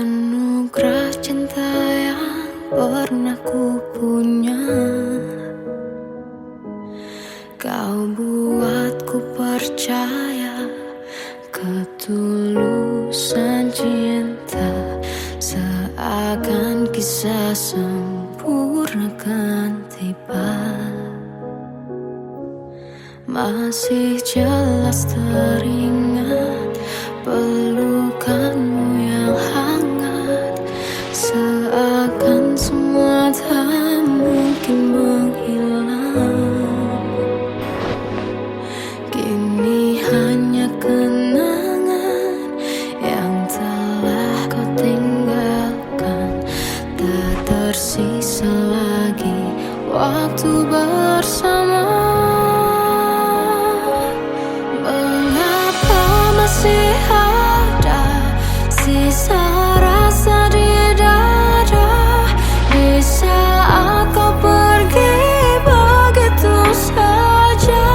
anugerah cinta yang pernah ku punya. Kau buatku percaya ketulusan cinta, seakan kisah sempurna kan tiba. Masih jelas teringat pelukanmu yang hangat, seakan semua tak mungkin menghilang. Kini hanya kenangan yang telah kau tinggalkan, tak tersisa lagi waktu bersama. Masih ada sisa rasa di dada di saat kau pergi begitu saja.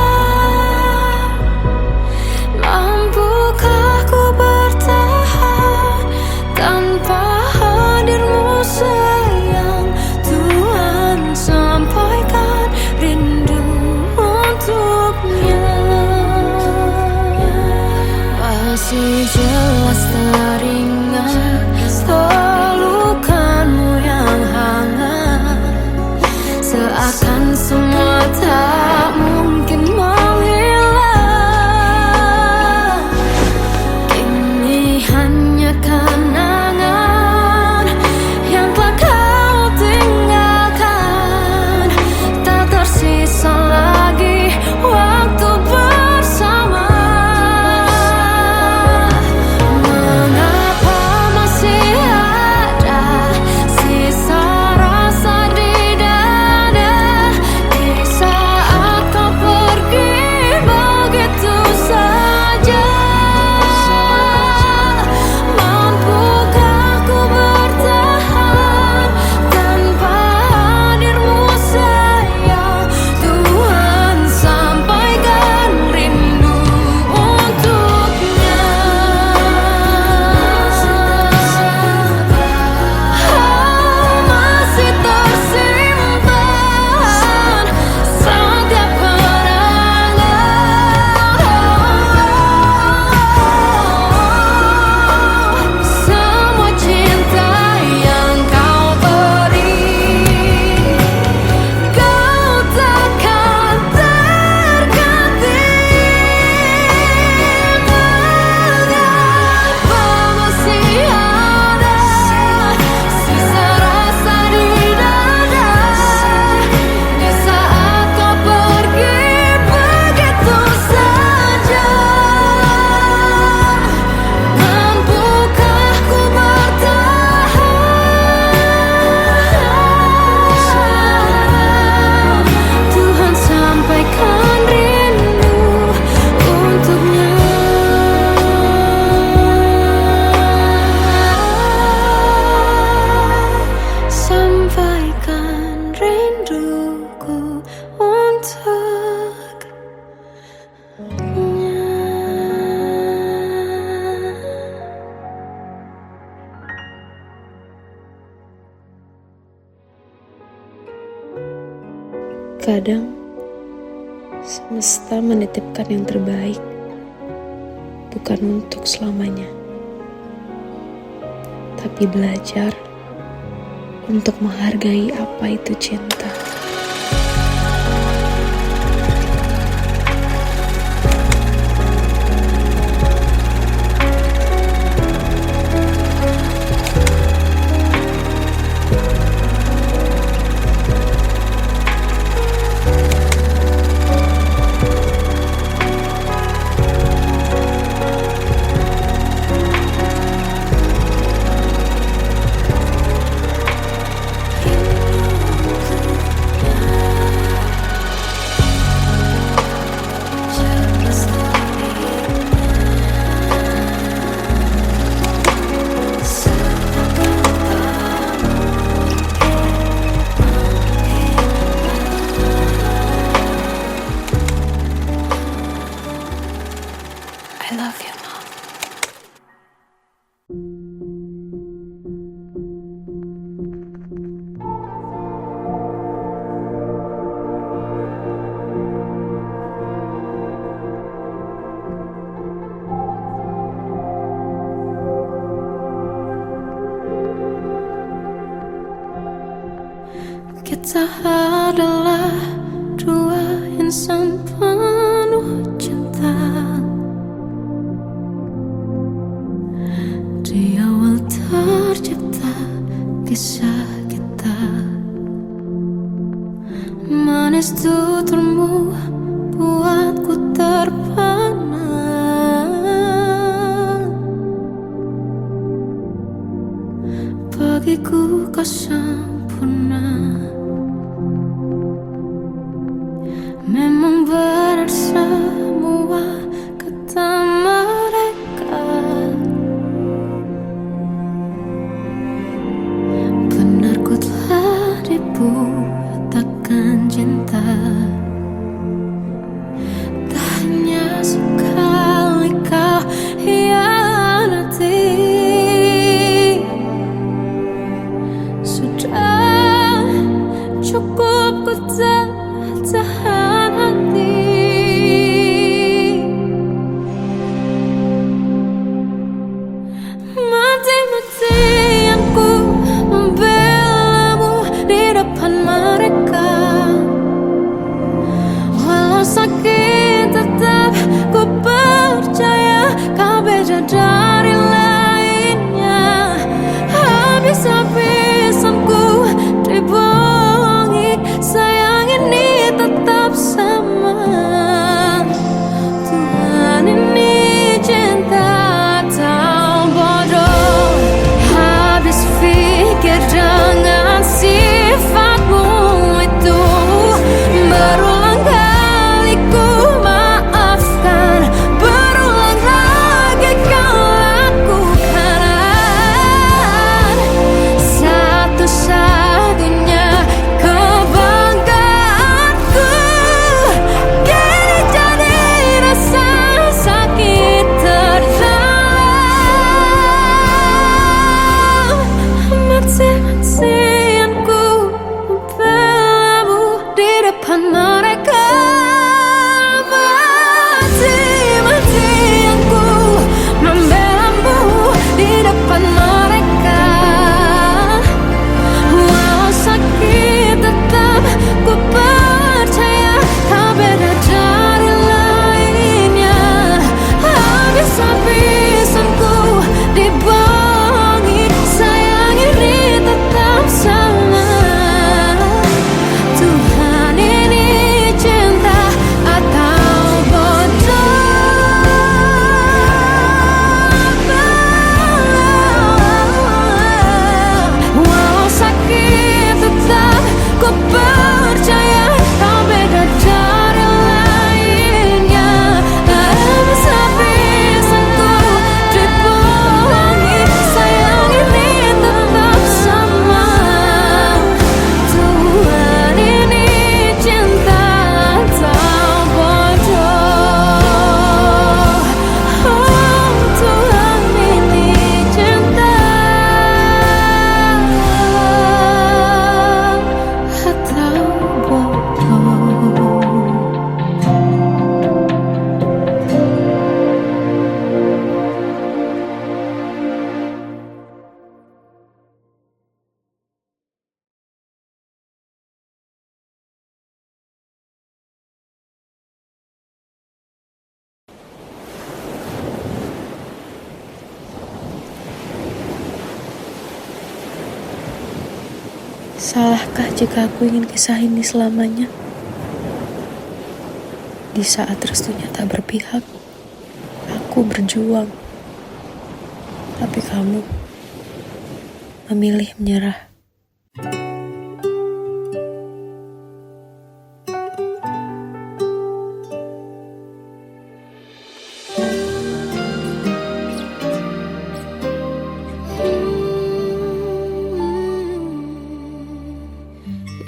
Mampukah ku bertahan tanpa hadirmu sayang? Tuhan, sampaikan rindu untuknya. Masih jelas teringat pelukanmu yang hangat, seakan semua tak mungkin menghilang. Kini hanya kenangan yang telah kau tinggalkan, tak tersisa lagi waktu bersama. Kadang semesta menitipkan yang terbaik, bukan untuk selamanya, tapi belajar untuk menghargai apa itu cinta. Kita adalah dua insan penuh cinta. Di awal tercipta kisah kita, manis tuturmu buatku terpana. Bagiku kau sempurna. Memang benar semua kata mereka, benar ku telah dibutakan cinta. Tak hanya sekali kau hianati, sudah cukup ku tahan hati. Mati-matian ku membelamu di depan mereka. Walau sakit tetap ku percaya kau beda dari lainnya. Habis-habisan ku dibohongi, sayang ini tetap sama. Tuhan ini cinta atau bodoh. Habis pikir dengan sifatmu itu, berulang kali ku maafkan, berulang lagi kau lakukan. Satu-satunya kebanggaanku kini jadi rasa sakit terdalam. Mati-matian ku membelamu di depan mereka. Mati-matian ku membelamu di depan mereka. Walau sakit tetap ku percaya kau beda dari lainnya. Habis-habisan ku dibohongi, sayang ini tetap sama. Tuhan ini cinta atau bodoh. Walau sakit tetap ku percaya kau beda dari lainnya. Habis-habisan ku dibohongi, sayang ini tetap sama. Tuhan ini cinta atau bodoh. Oh, Tuhan ini cinta atau bodoh. Salahkah jika aku ingin kisah ini selamanya? Di saat restunya tak berpihak, aku berjuang. Tapi kamu memilih menyerah.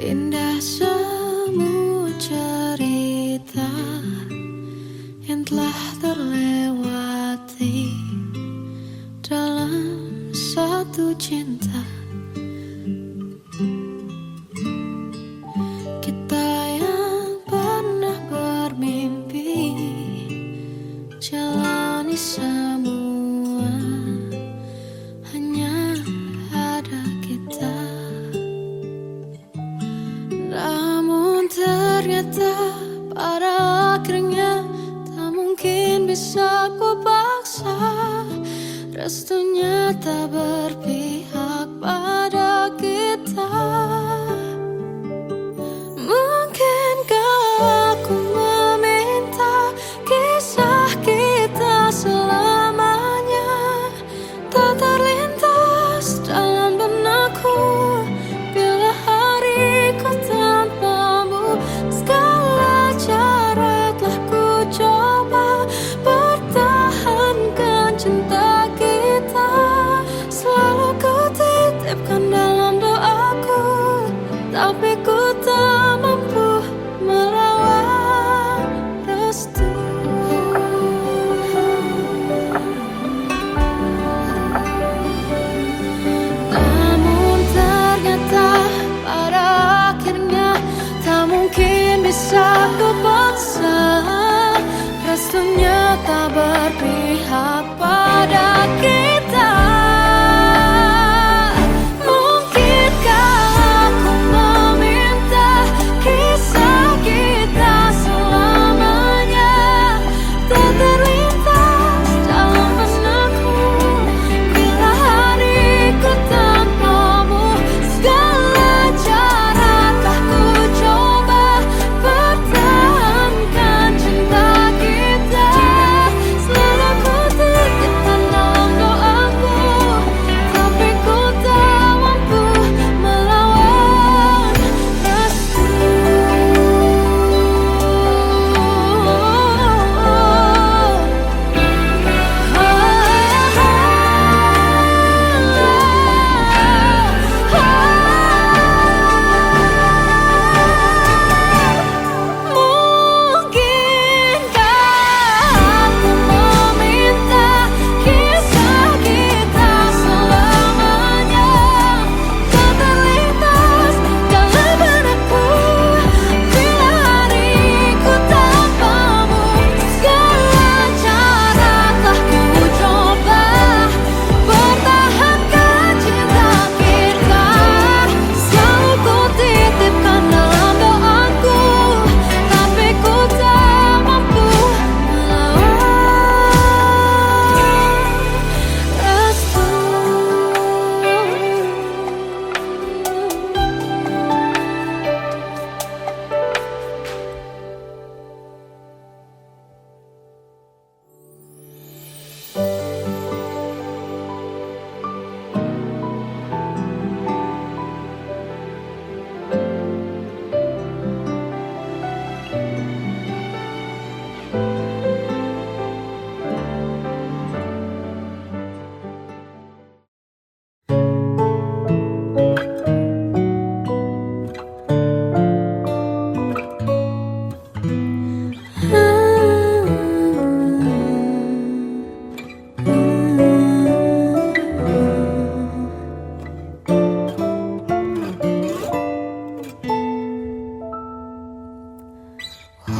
Indah semua cerita yang telah terlewati dalam satu cinta. Kita yang pernah bermimpi jalani semua, hanya ada kita. restunya tak berpihak pada kita. Mungkinkah aku meminta kisah kita selamanya tak terlintas dalam benakku bila hariku tanpamu. Segala cara telah ku coba pertahankan cinta kita. Selalu ku titipkan dalam doaku, tapi ku tak mampu melawan restu. Namun ternyata pada akhirnya tak mungkin bisa ku paksa. Restunya tak berpihak pada kita.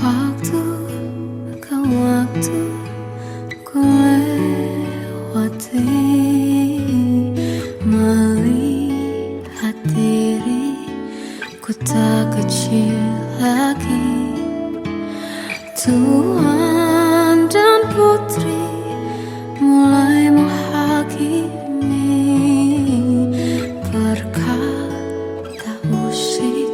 Waktu ke waktu ku lewati, melihat diriku tak kecil lagi. Tuan dan putri mulai menghakimi berkata musik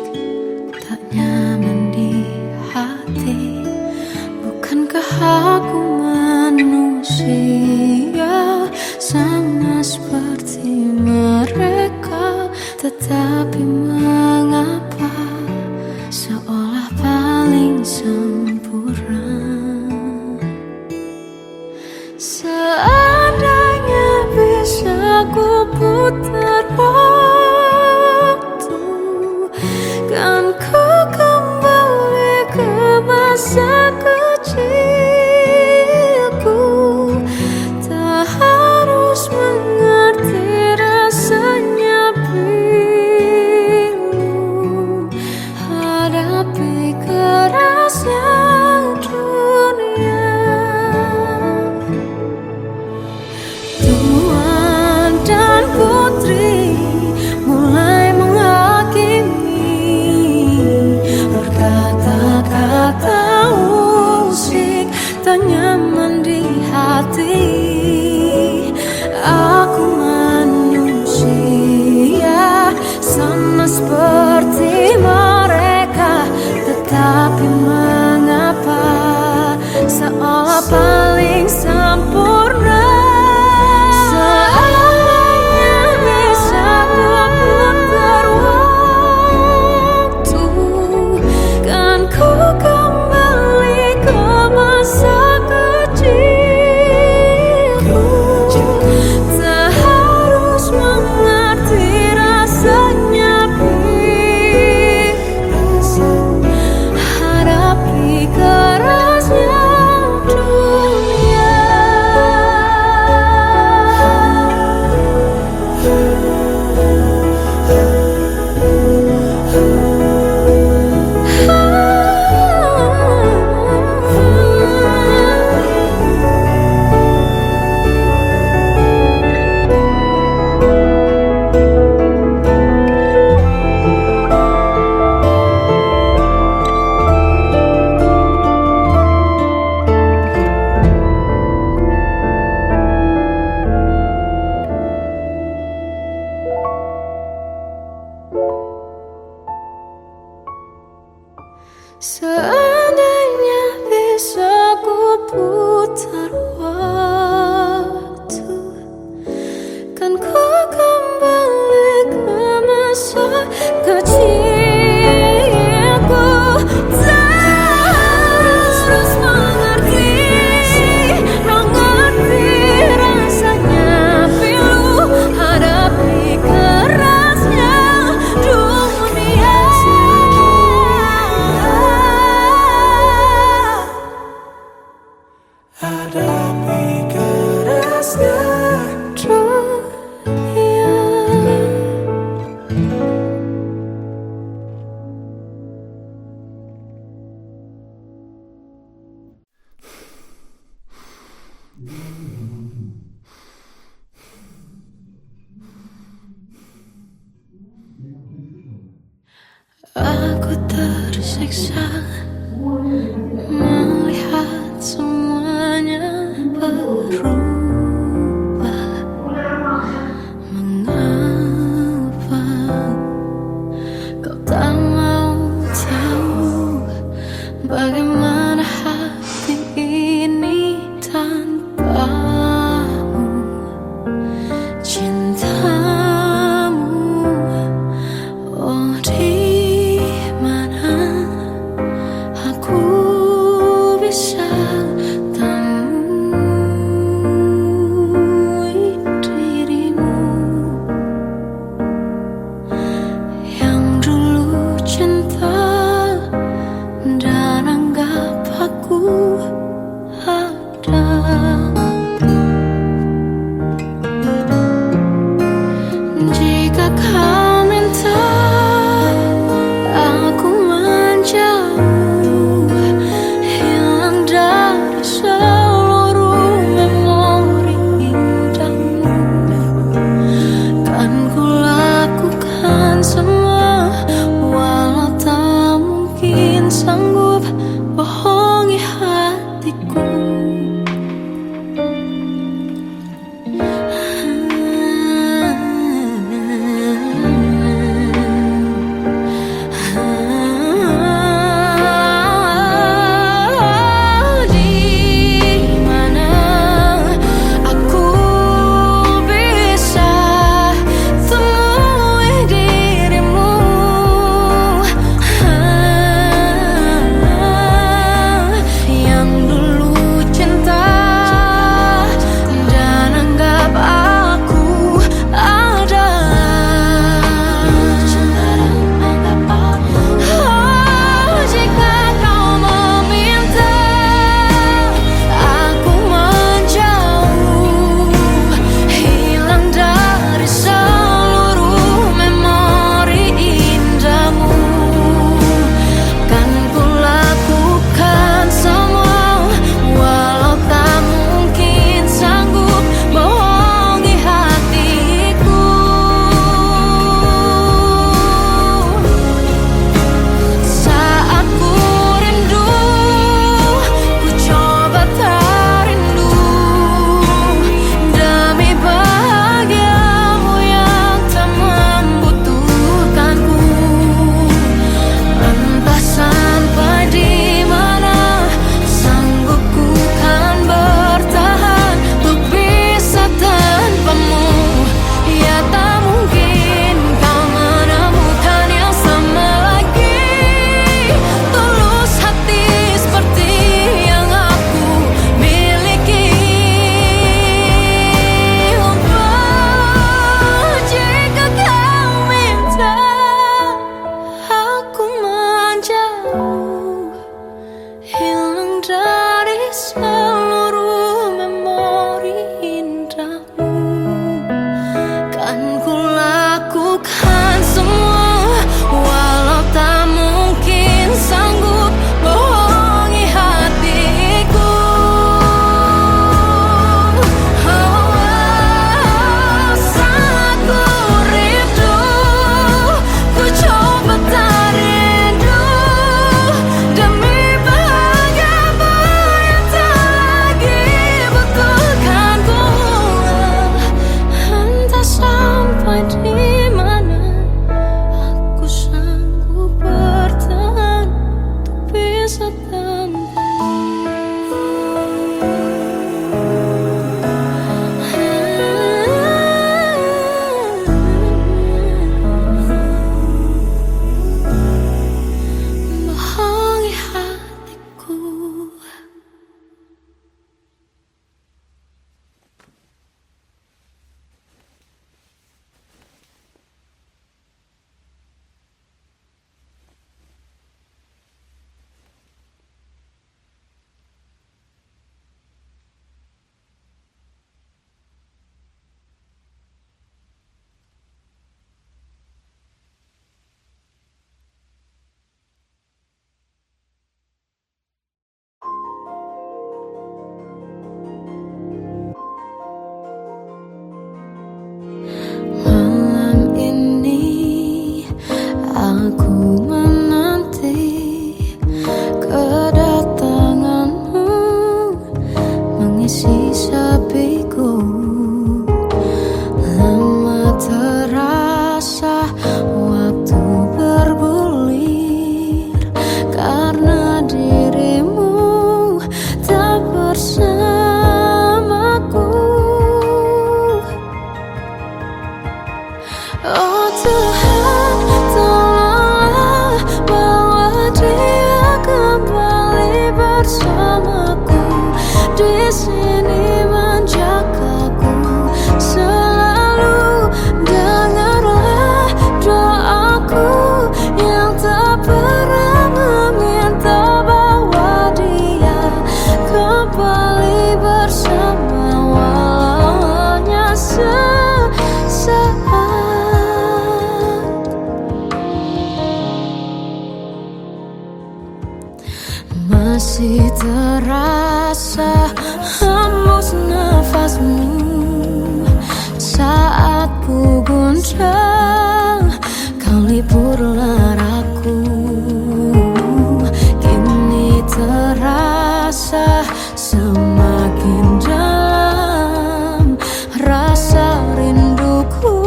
tak nyaman di hati. Bukankah aku manusia sama seperti mereka? Tetapi mengapa seolah paling sempurna? Seandainya bisa ku putar waktu, kan ku kembali ke masa kecilku. Tak harus mengerti rasanya bila Seandainya bisa ku putar waktu, kan ku kembali ke masa kecilku. Terus mengerti rasanya pilu hadapi kerasnya dunia. Hadapi kerasnya dunia. Aku tersiksa melihat semuanya berubah. Mengapa kau tak mau tahu bagaimana hati ini tanpamu? Cintamu, oh di mana aku bisa temui dirimu yang dulu cinta dan anggap aku ada. Jika kau minta aku menjauh, hilang dari seluruh memori indahmu, kan ku lakukan semua, walau tak mungkin sanggup bohongi hatiku. Aku menanti kedatanganmu, mengisi sepiku. Lama terasa waktu bergulir, karena dirimu tak bersamaku. Oh Tuhan, tolonglah bawa dia kembali bersamaku. Di sini menjagaku selalu. Dengarlah doaku yang tak pernah meminta, bawa dia kembali bersama, walau hanya sesaat. Masih terasa hembus nafasmu saat ku guncang, kau liburlah raku. Kini terasa semakin dalam rasa rinduku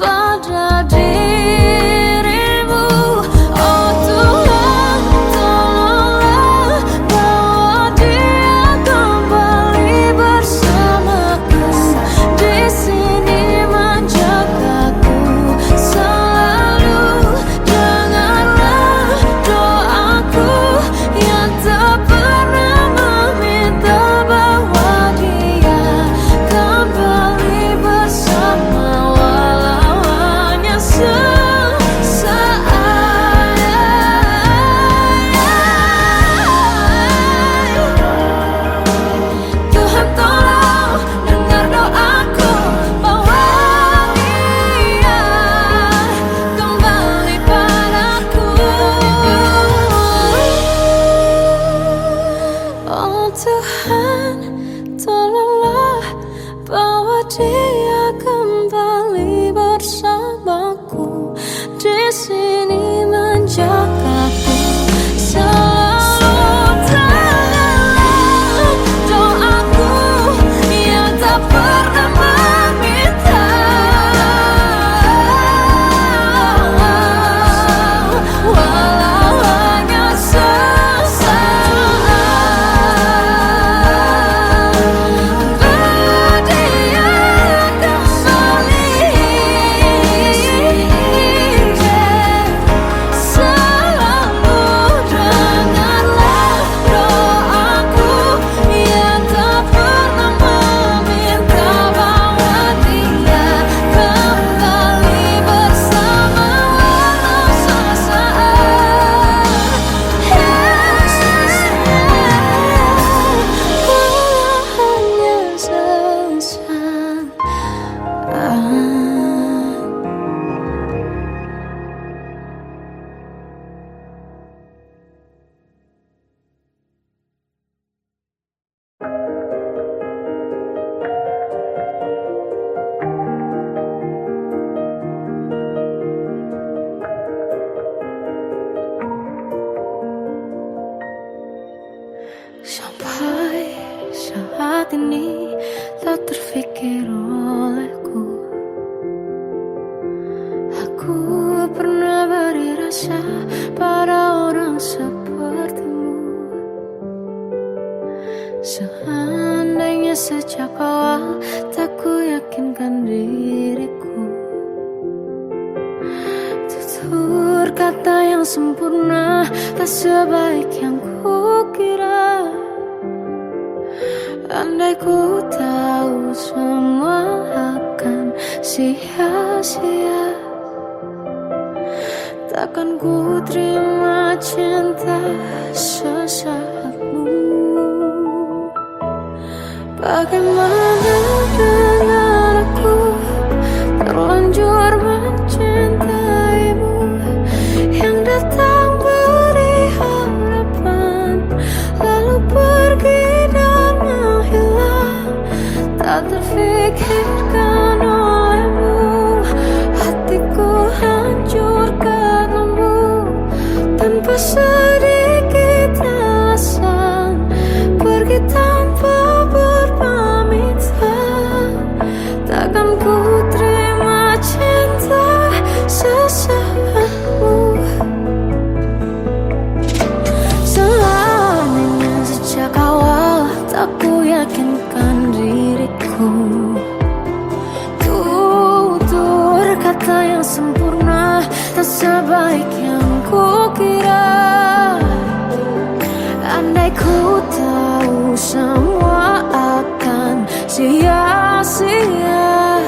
pada dirimu. Oh Tuhan, tolonglah bawa dia kembali bersamaku. Di sini menjagaku selalu. Dengarlah doaku yang tak pernah meminta, bawa dia kembali bersama, walau hanya sesaat. Tuhan tolong dengar doaku, bawa dia kembali padaku. Oh Tuhan, tolonglah bawa dia kembali bersamaku. Di sini menjagaku selalu. Dengarlah doaku yang tak pernah meminta, walau hanya sesaat. Bawa dia kembali selalu. Dengarlah doaku yang tak pernah meminta, bawa dia kembali bersama, walau sesaat. Walau hanya sesaat. Sampai saat ini tak terfikir olehku, aku pernah beri rasa pada orang sepertimu. Seandainya sejak awal tak ku yakinkan diriku, tutur kata yang sempurna tak sebaik yang kukira. Andai ku tahu semua akan sia-sia, takkan ku terima cinta sesaatmu. Bagaimana dengan aku terlanjur mencintaimu, yang datang beri harapan lalu pergi dan menghilang. Tak terfikirkan olehmu, hatiku hancurkan sempurna, tak sebaik yang kukira. Andai ku tahu semua akan sia-sia,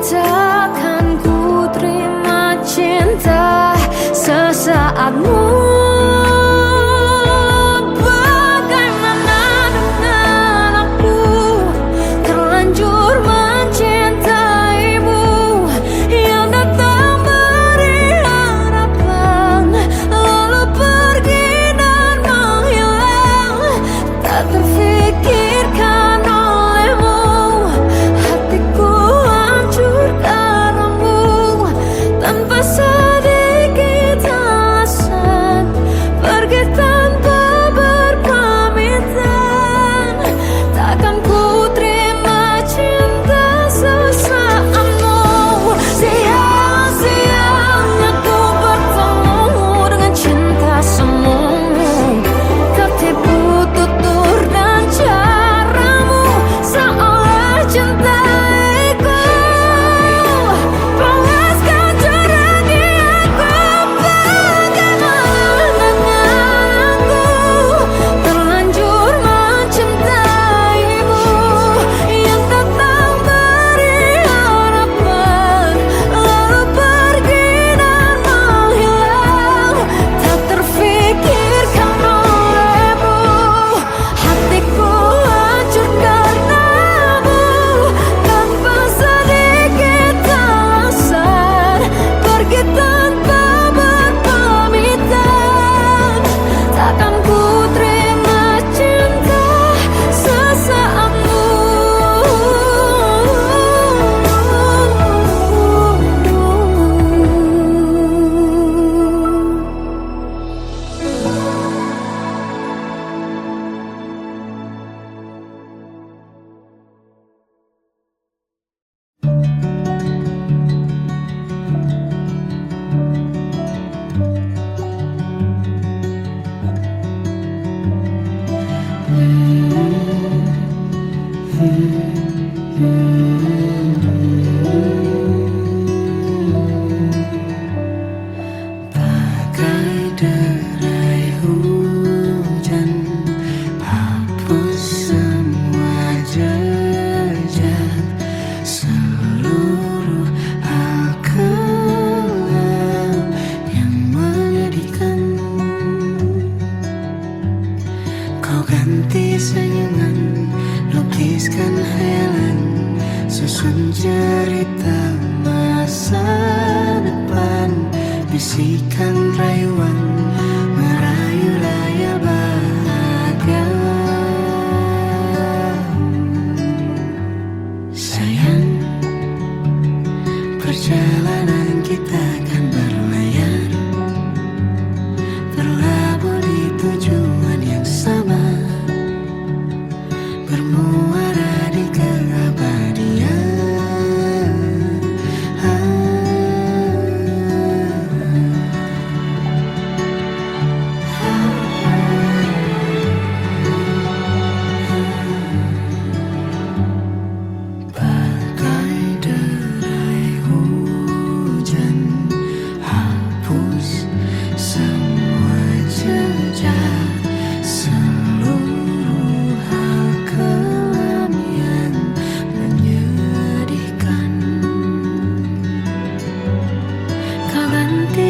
takkan ku terima cinta sesaatmu. Bagai derai hujan, hapus semua jejak, seluruh hal kelam yang menyedihkan. Kau ganti senyuman, lukiskan hayalan, susun cerita masa depan. Bisikan rayuan, merayu layar bahagia. Sayang, perjalanan kita akan berlayar, berlabuh di tujuan yang sama, bermuara di keabadian.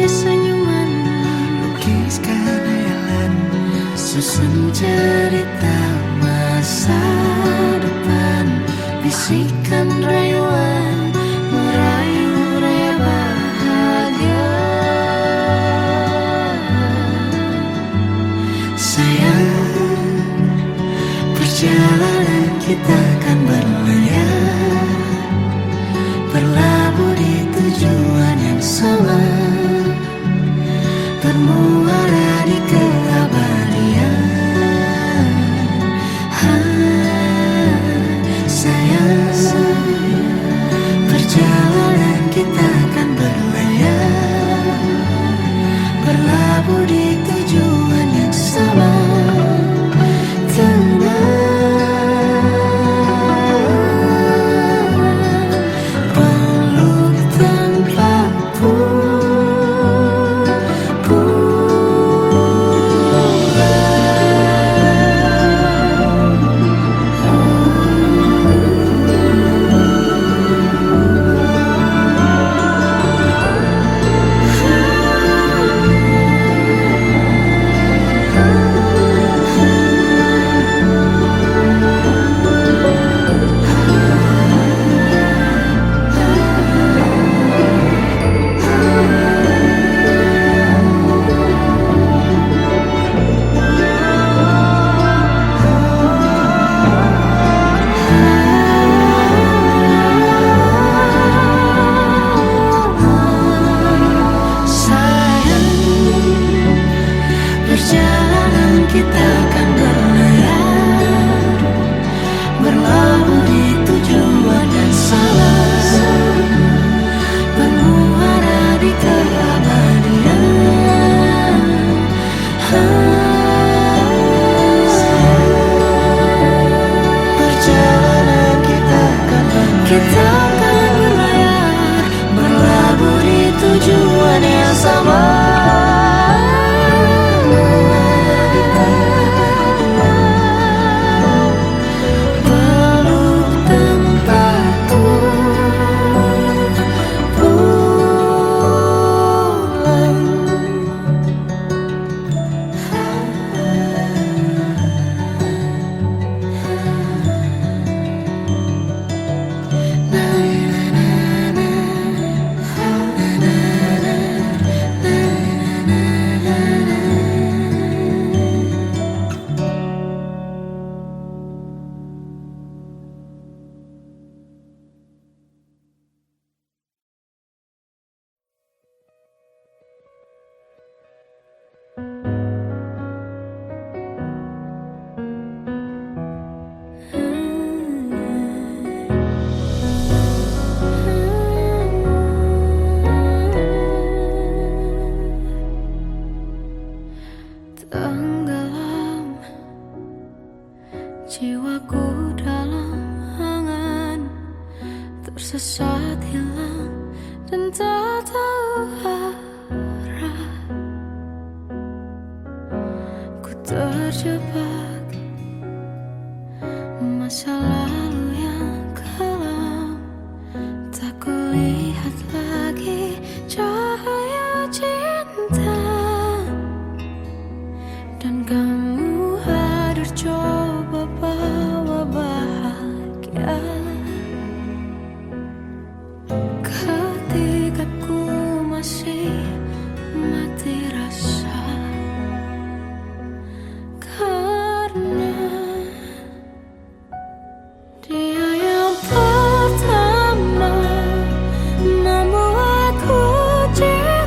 Senyuman, lukiskan hayalan, susun cerita masa depan. Bisikan rayuan, merayu raya bahagia. Sayang, perjalanan kita akan berlayar, berlabuh di tujuan yang sama, bermuara di keabadian. Sayang, terjebak masa lalu yang kelam. Tak kulihat lagi cahaya cinta, dan kamu hadir coba bawa bahagia. Ketika ku masih mati rasa, karena dia yang pertama membuatku cinta.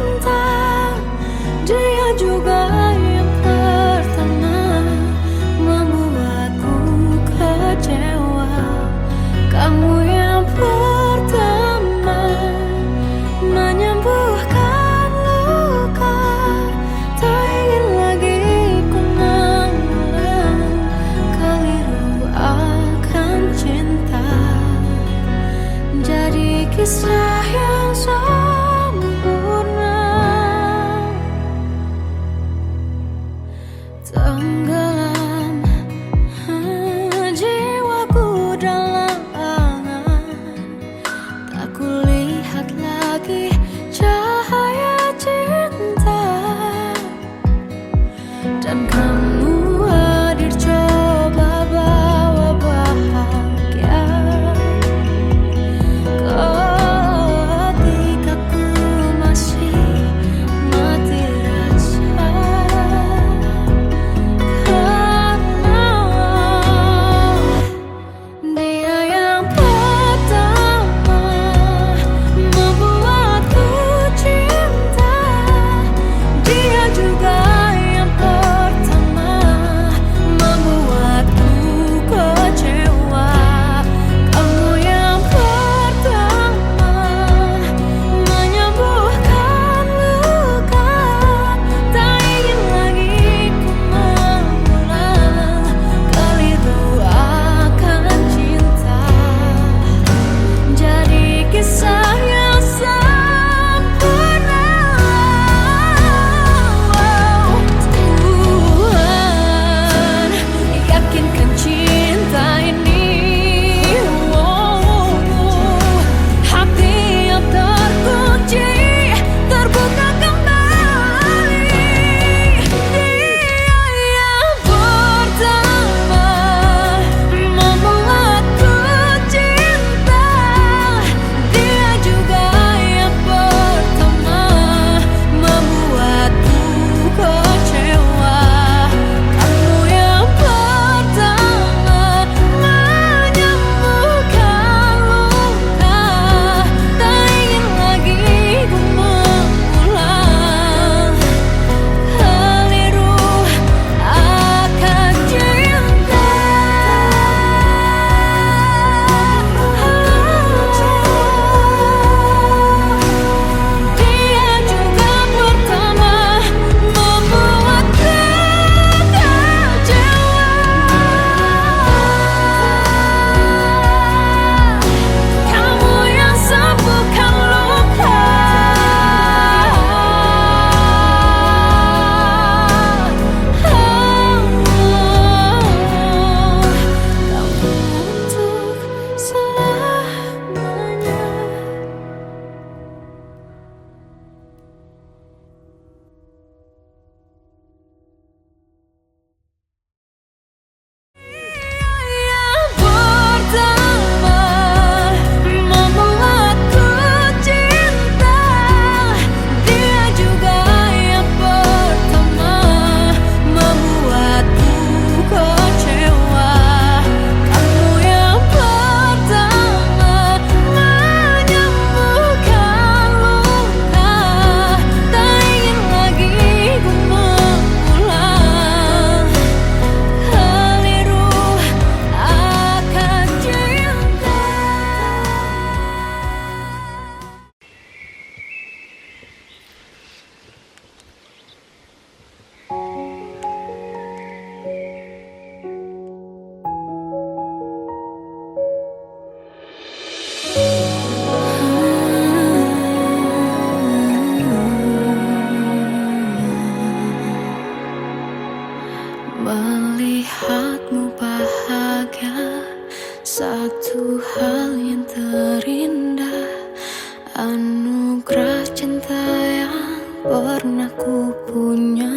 pernah ku punya.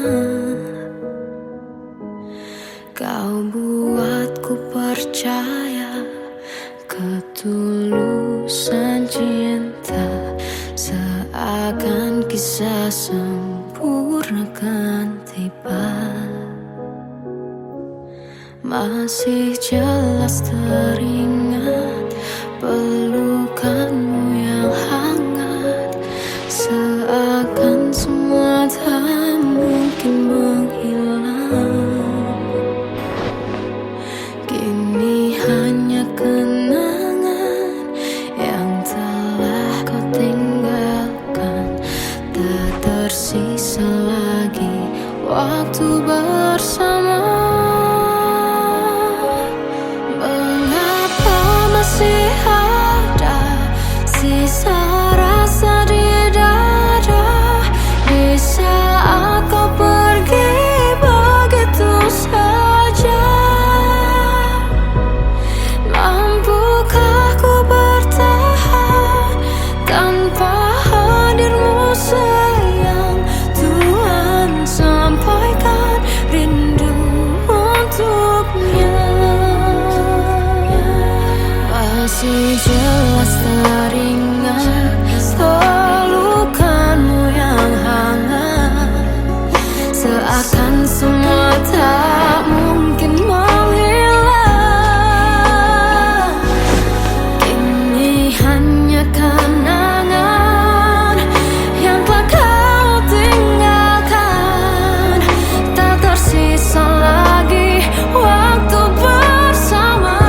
Kau buatku percaya ketulusan cinta, seakan kisah sempurna kan tiba. Masih jelas teringat pelukanmu yang hangat, seakan semua tak mungkin menghilang. Kini hanya kenangan yang telah kau tinggalkan, tak tersisa lagi waktu bersama. Masih ada sisa rasa di dada di saat kau pergi begitu saja. Mampukah ku bertahan tanpa hadirmu sayang? Tuhan, sampaikan rindu untuknya. Masih jelas teringat pelukanmu yang hangat, seakan semua tak mungkin menghilang. Kini hanya kenangan yang telah kau tinggalkan, tak tersisa lagi waktu bersama.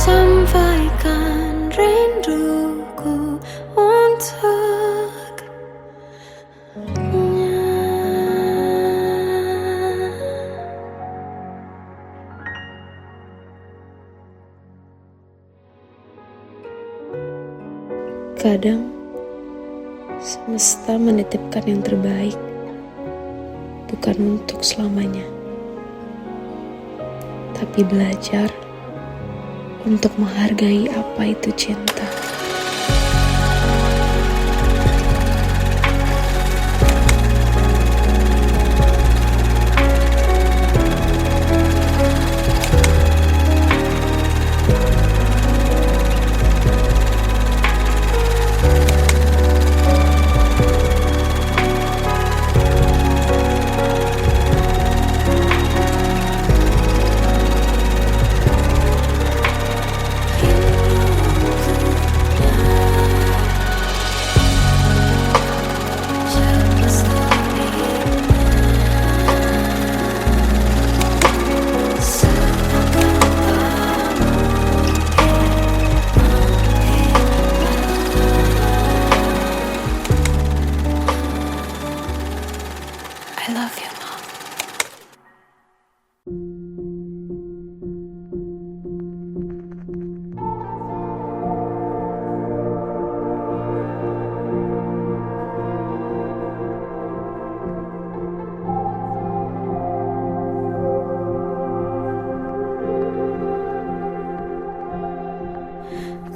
Sampaikan rinduku untuknya. Kadang semesta menitipkan yang terbaik, bukan untuk selamanya, tapi belajar untuk menghargai apa itu cinta.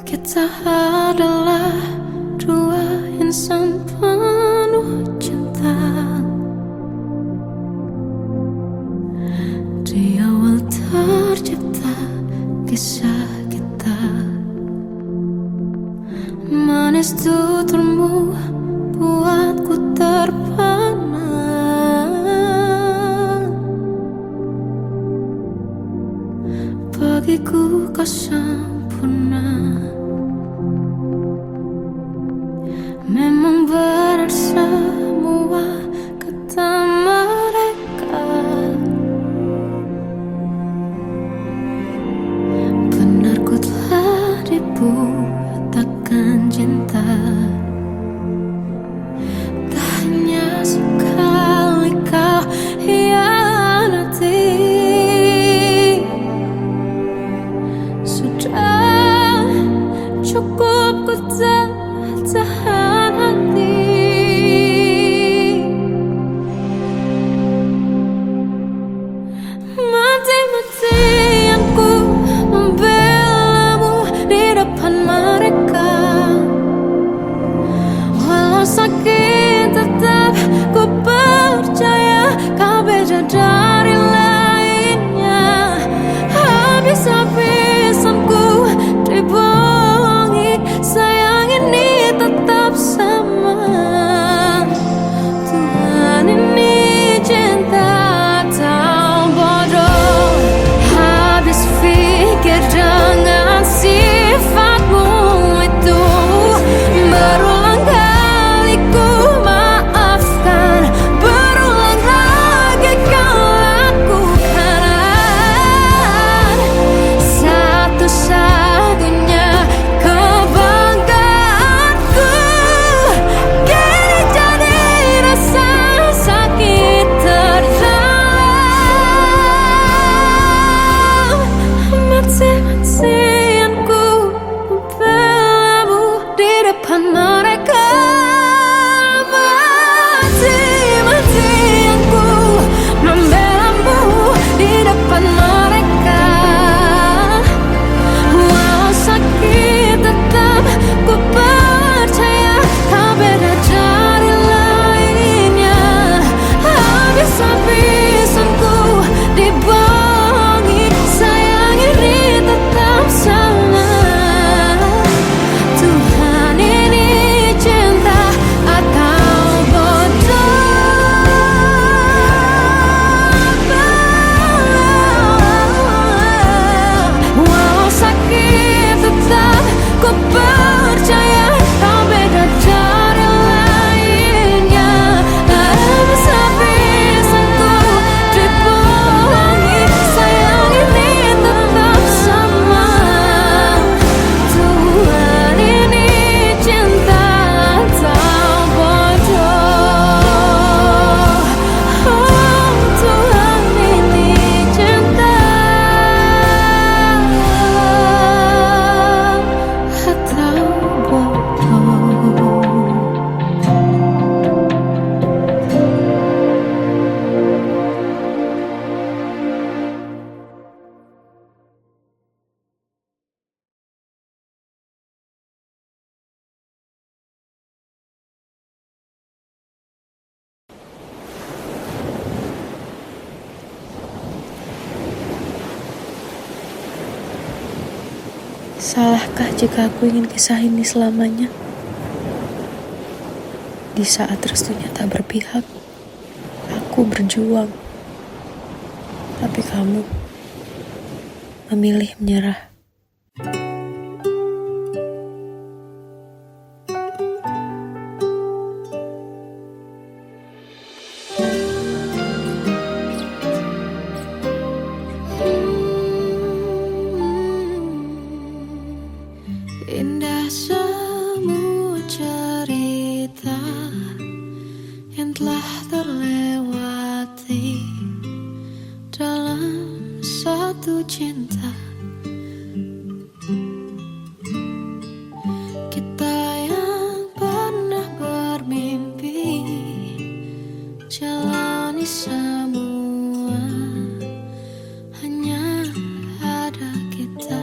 Kita adalah dua insan penuh cinta. Di awal tercipta kisah kita, manis tuturmu buatku terpana. Bagiku kau sempurna. Memang benar semua kata mereka, benar ku telah dibutakan cinta. Tak hanya sekali kau hianati, sudah cukup ku tahan hati. Mati-matian ku membelamu di depan mereka. Walau sakit tetap ku percaya kau beda dari lainnya. Habis-habisan ku dibohongi, sayang ini tetap sama. Tuhan ini cinta atau bodoh. Habis pikir dengan sifatmu itu, berulang kali ku maafkan, berulang lagi kau lakukan. Satu-satunya kebanggaanku kini jadi rasa sakit terdalam. Mati-matian ku membelamu di depan mereka. Mati-matian ku membelamu di depan mereka. Walau sakit tetap ku percaya kau beda dari lainnya. Habis-habisan ku dibohongi, sayang ini tetap sama. Tuhan ini cinta atau bodoh. Walau sakit tetap ku percaya kau beda dari lainnya. Habis-habisan ku dibohongi, sayang ini tetap sama. Tuhan ini cinta atau bodoh. Oh, Tuhan ini cinta atau bodoh. Salahkah jika aku ingin kisah ini selamanya? Di saat restunya tak berpihak, aku berjuang. Tapi kamu memilih menyerah. Indah semua cerita yang telah terlewati dalam satu cinta. Kita yang pernah bermimpi jalani semua, hanya ada kita.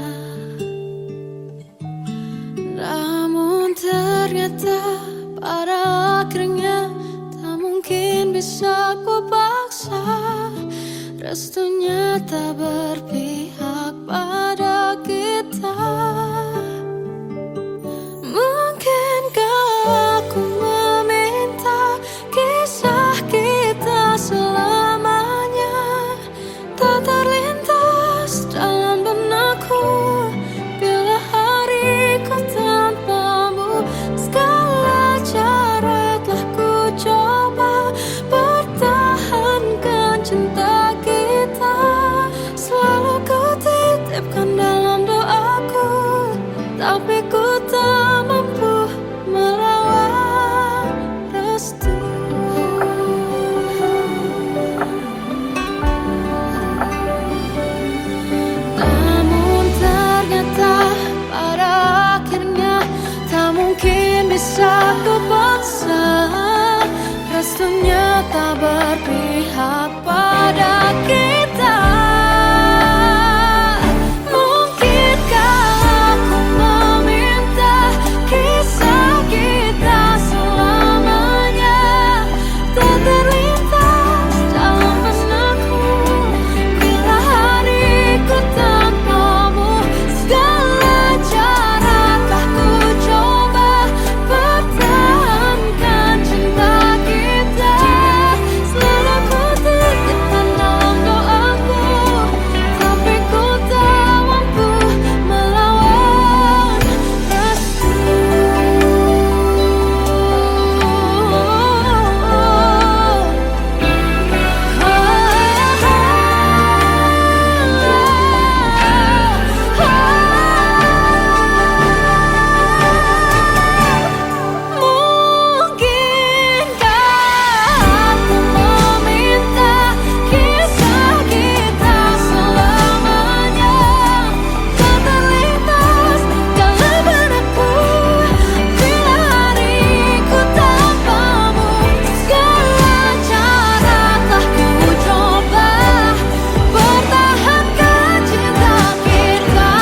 ternyata pada akhirnya tak mungkin bisa ku paksa. Restunya tak berpihak pada kita. Mungkinkah aku meminta kisah kita selamanya tak terlintas dalam benakku bila hariku tanpamu. Segala cara telah ku coba pertahankan cinta kita. Selalu ku titipkan dalam doaku, tapi ku tak mampu melawan restu. Namun ternyata pada akhirnya tak mungkin bisa ku paksa. Restunya tak berpihak pada kita. Mungkinkah aku meminta kisah kita selamanya tak terlintas dalam benakku bila hariku tanpamu. Segala cara telah ku coba pertahankan cinta kita. Selalu ku titipkan dalam doaku, tapi ku tak mampu melawan restu. Mungkinkah aku meminta kisah kita selamanya tak terlintas dalam benakku bila hariku tanpamu. Segala cara telah ku coba pertahankan cinta kita.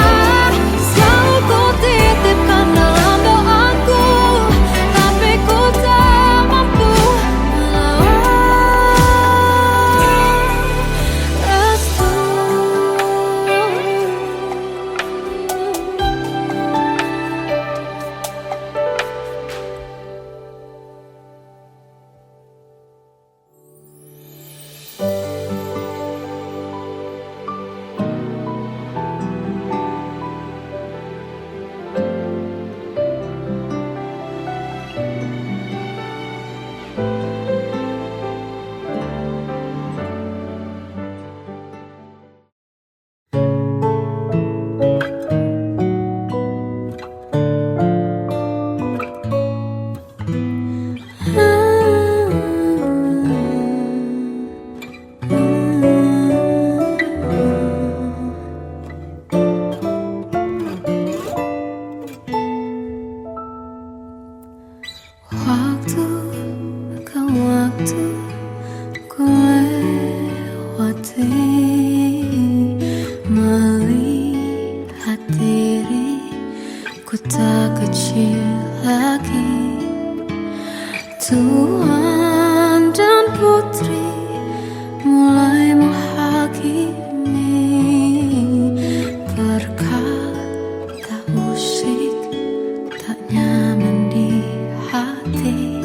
Selalu ku titipkan dalam doaku, tapi ku tak mampu melawan restu. Waktu ke waktu ku lewati, melihat diriku tak kecil lagi. Tuan dan putri mulai menghakimi, berkata usik tak nyaman di hati.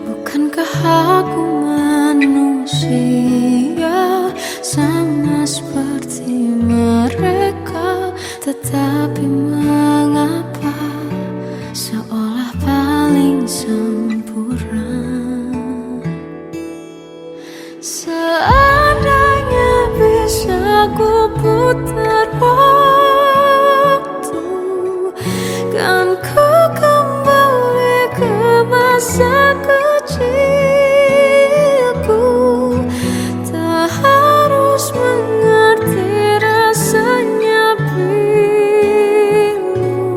Bukankah aku manusia sama seperti mereka? Tetapi mengapa seolah paling sempurna? Seandainya bisa ku putar waktu, kan ku kembali ke masa kecilku. Tak harus mengerti rasanya pilu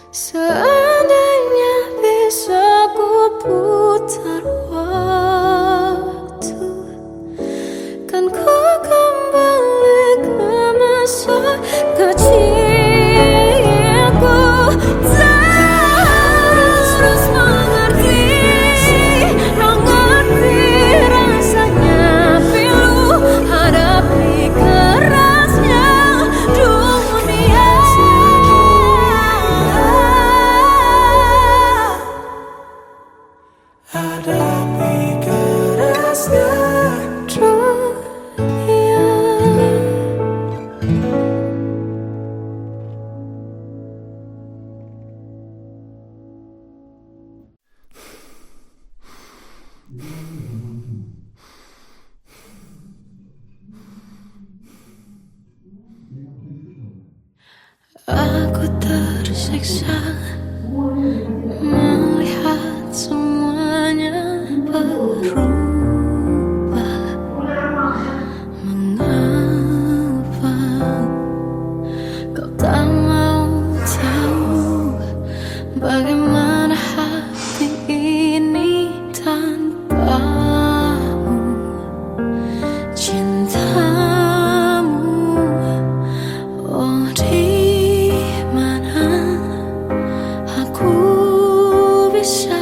Seandainya bisa ku putar waktu, kan ku kembali ke masa kecilku. Terus mengerti rasanya pilu hadapi kerasnya dunia. Hadapi kerasnya Dunia. Aku tersiksa melihat semuanya berubah. Mengapa kau tak mau tahu bagaimana hati ini tanpamu? Cintamu, oh di mana aku bisa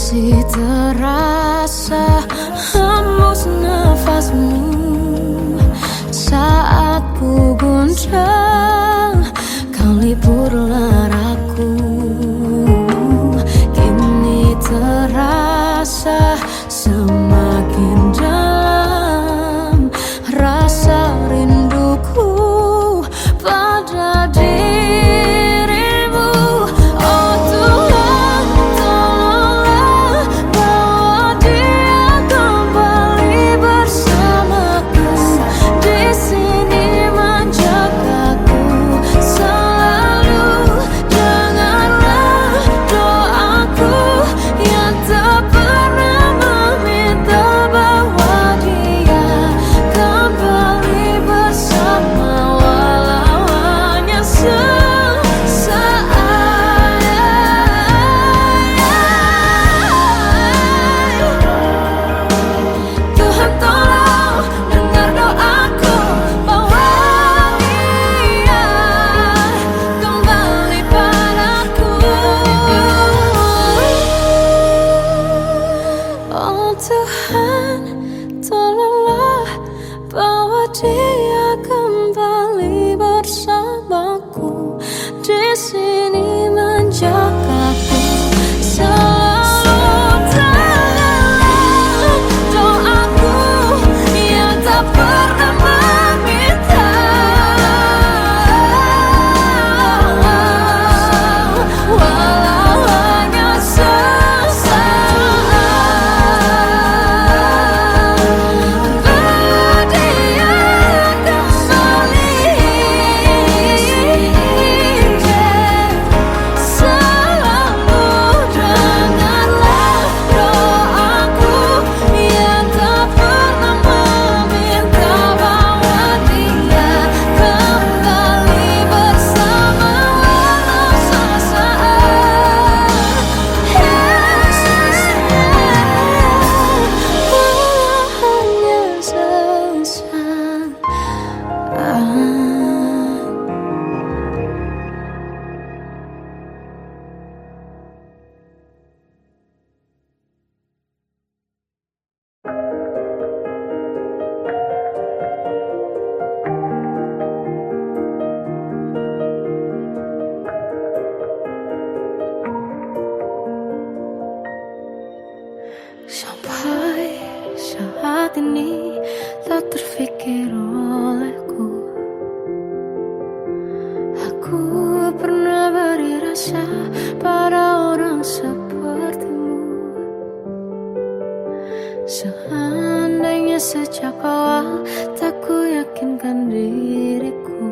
masih terasa hembus nafasmu saat ku goncang, kau liburlah raku. Kini terasa semakin dalam rasa rinduku pada dirimu. Oh Tuhan, tolonglah bawa dia kembali bersamaku, di sini menjagaku selalu. Dengarlah doaku yang tak pernah meminta bawa dia kembali bersama, walau hanya sesaat. Tuhan tolong dengar doaku, bawa dia kembali padaku. Oh Tuhan, tolonglah bawa dia kembali bersamaku, di sini menjagaku selalu. Dengarlah doaku yang tak pernah meminta, walau hanya sesaat. Bawa dia kembali selalu. Dengarlah doaku yang tak pernah meminta, bawa dia kembali bersama, walau sesaat. Walau hanya sesaat. Sampai saat ini tak terfikir olehku, aku pernah beri rasa pada orang sepertimu. Seandainya sejak awal tak ku yakinkan diriku,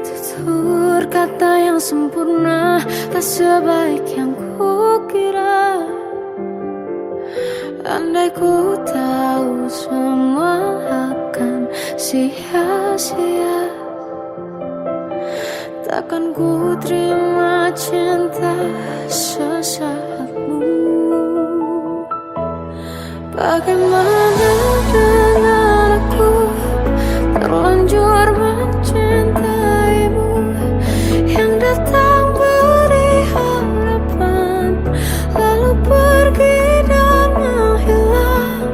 tutur kata yang sempurna tak sebaik yang kukira. Andai ku tahu semua akan sia-sia, takkan ku terima cinta sesaatmu. Bagaimana dengan aku terlanjur mencintaimu, yang datang beri harapan lalu pergi dan menghilang,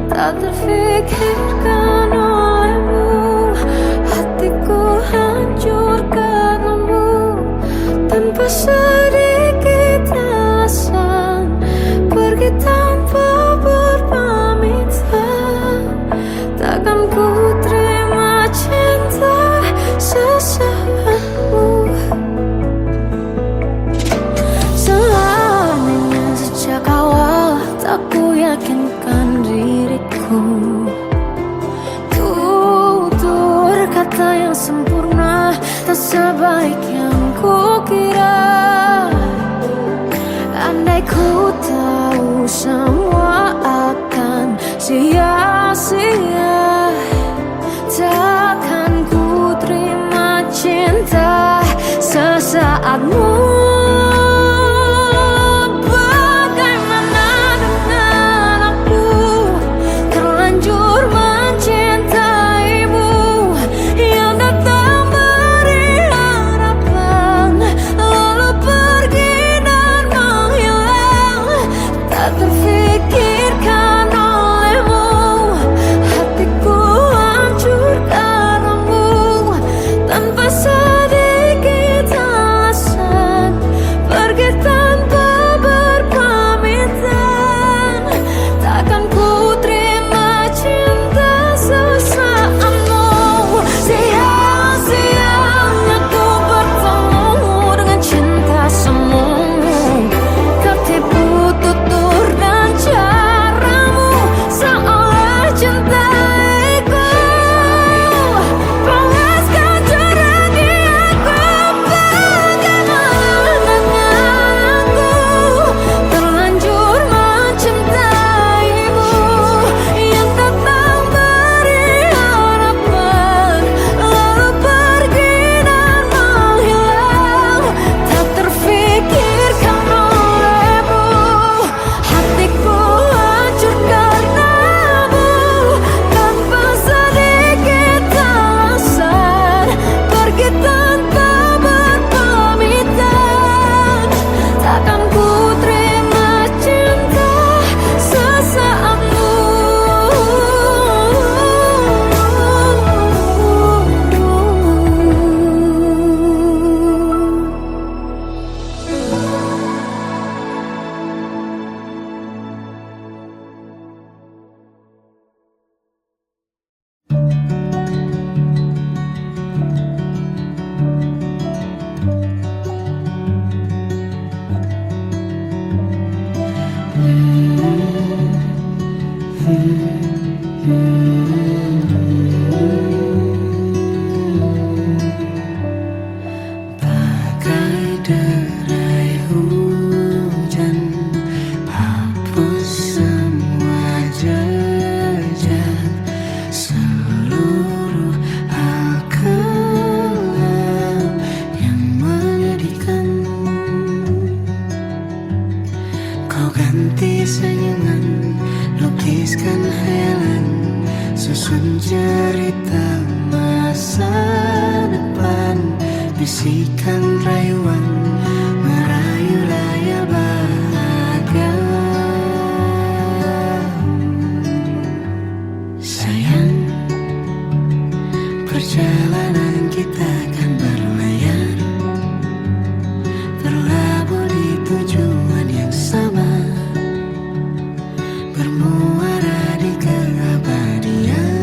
tak terfikirkan olehmu. Hatiku hancur karenamu, tanpa sedikit alasan, pergi tanpa berpamitan. Takkan ku terima cinta sesaatmu. Selamanya sejak awal tak ku yakinkan diriku, tutur kata yang sempurna tak sebaik yang kukira. Andai ku tahu semua akan sia-sia, takkan ku terima cinta sesaatmu. Bagaimana dengan aku terlanjur mencintaimu, yang datang beri harapan lalu pergi dan menghilang. bisikan rayuan merayu layar bahagia. Sayang, perjalanan kita kan berlayar, berlabuh di tujuan yang sama, bermuara di keabadian.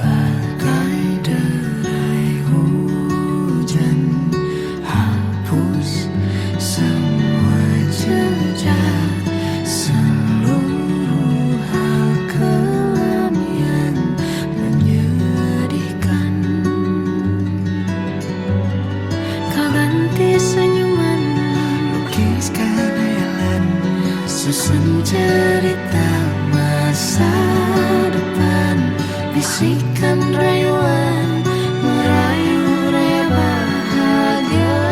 Bagai derai hujan, hapus semua jejak, seluruh hal kelam yang menyedihkan. Kau ganti senyuman, Lukiskan hayalan, susun cerita masa depan, bisikan rayuan merayu raya bahagia.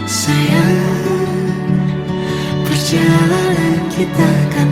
Sayang, perjalanan kita kan